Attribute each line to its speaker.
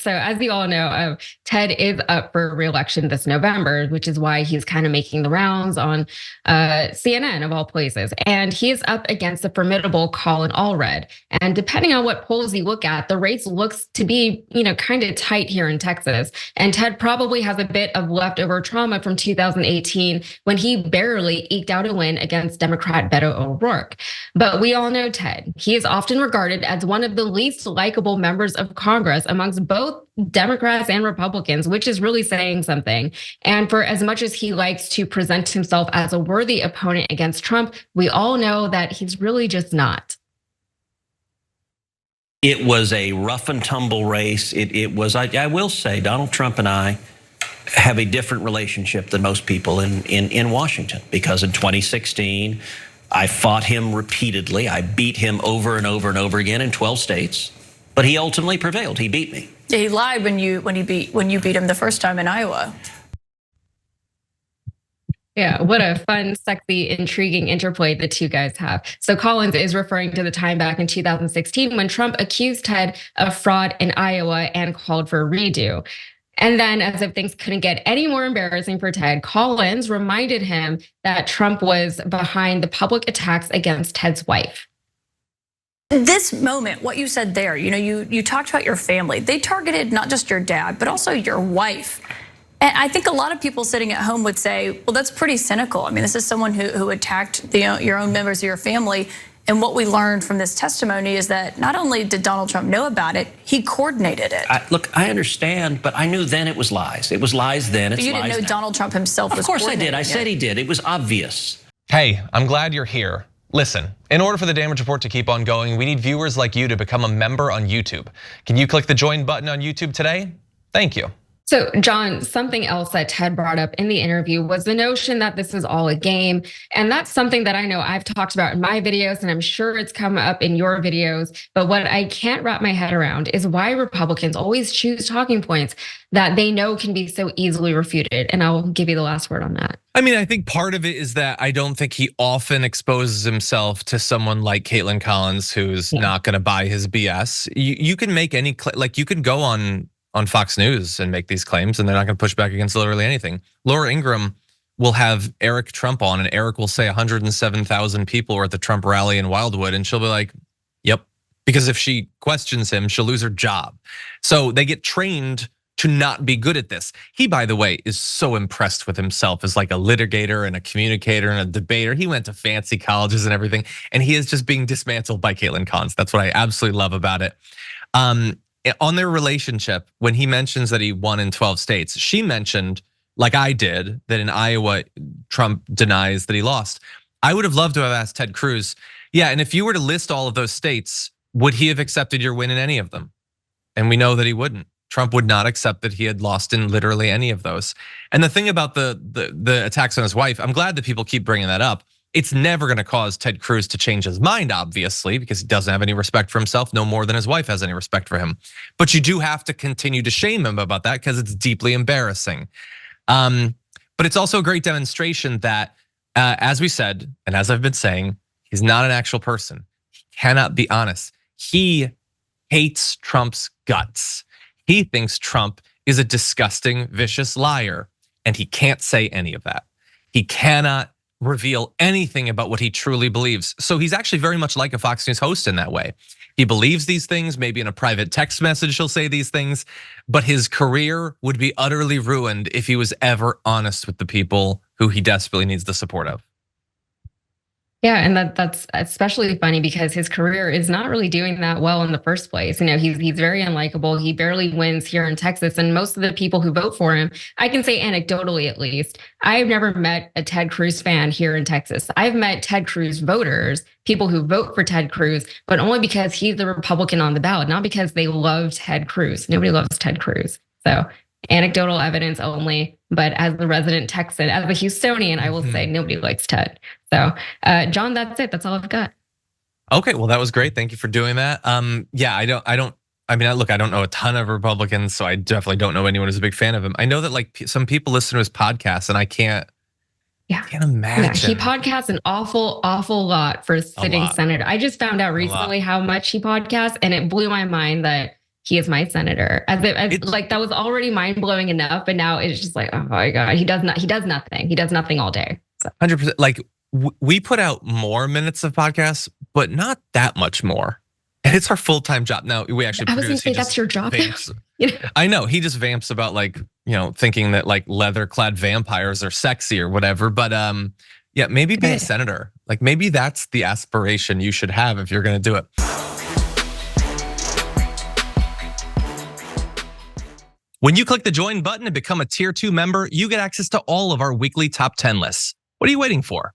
Speaker 1: So as you all know, Ted is up for re-election this November, which is why he's kind of making the rounds on CNN of all places. And he is up against the formidable Colin Allred. And depending on what polls you look at, the race looks to be, kind of tight here in Texas. And Ted probably has a bit of leftover trauma from 2018 when he barely eked out a win against Democrat Beto O'Rourke. But we all know Ted. He is often regarded as one of the least likable members of Congress amongst both Democrats and Republicans, which is really saying something. And for as much as he likes to present himself as a worthy opponent against Trump, we all know that he's really just not.
Speaker 2: It was a rough and tumble race. It was, I will say, Donald Trump and I have a different relationship than most people in Washington, because in 2016, I fought him repeatedly. I beat him over and over and over again in 12 states, but he ultimately prevailed. He beat me.
Speaker 3: Yeah, he lied when you beat him the first time in Iowa.
Speaker 1: Yeah, what a fun, sexy, intriguing interplay the two guys have. So Collins is referring to the time back in 2016 when Trump accused Ted of fraud in Iowa and called for a redo. And then, as if things couldn't get any more embarrassing for Ted, Collins reminded him that Trump was behind the public attacks against Ted's wife.
Speaker 3: This moment, what you said there, you talked about your family. They targeted not just your dad, but also your wife. And I think a lot of people sitting at home would say, well, that's pretty cynical. I mean, this is someone who attacked your own members of your family. And what we learned from this testimony is that not only did Donald Trump know about it, he coordinated it.
Speaker 2: Look, I understand, but I knew then it was lies. It was lies then.
Speaker 3: But you didn't know Donald Trump himself was coordinating it.
Speaker 2: Of course I did. I said he did. It was obvious.
Speaker 4: Hey, I'm glad you're here. Listen, in order for the Damage Report to keep on going, we need viewers like you to become a member on YouTube. Can you click the join button on YouTube today? Thank you.
Speaker 1: So, John, something else that Ted brought up in the interview was the notion that this is all a game. And that's something that I know I've talked about in my videos, and I'm sure it's come up in your videos. But what I can't wrap my head around is why Republicans always choose talking points that they know can be so easily refuted. And I'll give you the last word on that.
Speaker 4: I mean, I think part of it is that I don't think he often exposes himself to someone like Kaitlan Collins, who's not going to buy his BS. You can make any, like you could go on Fox News and make these claims, and they're not going to push back against literally anything. Laura Ingraham will have Eric Trump on, and Eric will say 107,000 people were at the Trump rally in Wildwood, and she'll be like, yep. Because if she questions him, she'll lose her job. So they get trained to not be good at this. He, by the way, is so impressed with himself as like a litigator and a communicator and a debater. He went to fancy colleges and everything, and he is just being dismantled by Kaitlan Collins. That's what I absolutely love about it. On their relationship, when he mentions that he won in 12 states, she mentioned, like I did, that in Iowa, Trump denies that he lost. I would have loved to have asked Ted Cruz, yeah, and if you were to list all of those states, would he have accepted your win in any of them? And we know that he wouldn't. Trump would not accept that he had lost in literally any of those. And the thing about the attacks on his wife, I'm glad that people keep bringing that up. It's never going to cause Ted Cruz to change his mind, obviously, because he doesn't have any respect for himself, no more than his wife has any respect for him. But you do have to continue to shame him about that because it's deeply embarrassing. But it's also a great demonstration that, as we said, and as I've been saying, he's not an actual person. He cannot be honest. He hates Trump's guts. He thinks Trump is a disgusting, vicious liar, and he can't say any of that. He cannot reveal anything about what he truly believes. So he's actually very much like a Fox News host in that way. He believes these things, maybe in a private text message he'll say these things, but his career would be utterly ruined if he was ever honest with the people who he desperately needs the support of.
Speaker 1: Yeah, and that's especially funny because his career is not really doing that well in the first place. He's very unlikable. He barely wins here in Texas, and most of the people who vote for him, I can say anecdotally at least, I've never met a Ted Cruz fan here in Texas. I've met Ted Cruz voters, people who vote for Ted Cruz, but only because he's the Republican on the ballot, not because they love Ted Cruz. Nobody loves Ted Cruz. So anecdotal evidence only, but as the resident Texan, as a Houstonian, I will say nobody likes Ted. So, John, that's it. That's all I've got.
Speaker 4: Okay, well, that was great. Thank you for doing that. Yeah, I don't know a ton of Republicans, so I definitely don't know anyone who's a big fan of him. I know that like some people listen to his podcast, and I can't imagine.
Speaker 1: Yeah, he podcasts an awful lot for sitting senator. I just found out recently how much he podcasts, and it blew my mind that he is my senator. Like that was already mind blowing enough, but now it's just like, oh my God, he does nothing. He does nothing all day.
Speaker 4: 100%. Like we put out more minutes of podcasts, but not that much more. And it's our full-time job. Now we actually
Speaker 1: I was
Speaker 4: produce.
Speaker 1: gonna say that's your job.
Speaker 4: I know he just vamps about like, thinking that like leather-clad vampires are sexy or whatever. But yeah, maybe be a senator. Like maybe that's the aspiration you should have if you're gonna do it. When you click the join button and become a tier 2 member, you get access to all of our weekly top 10 lists. What are you waiting for?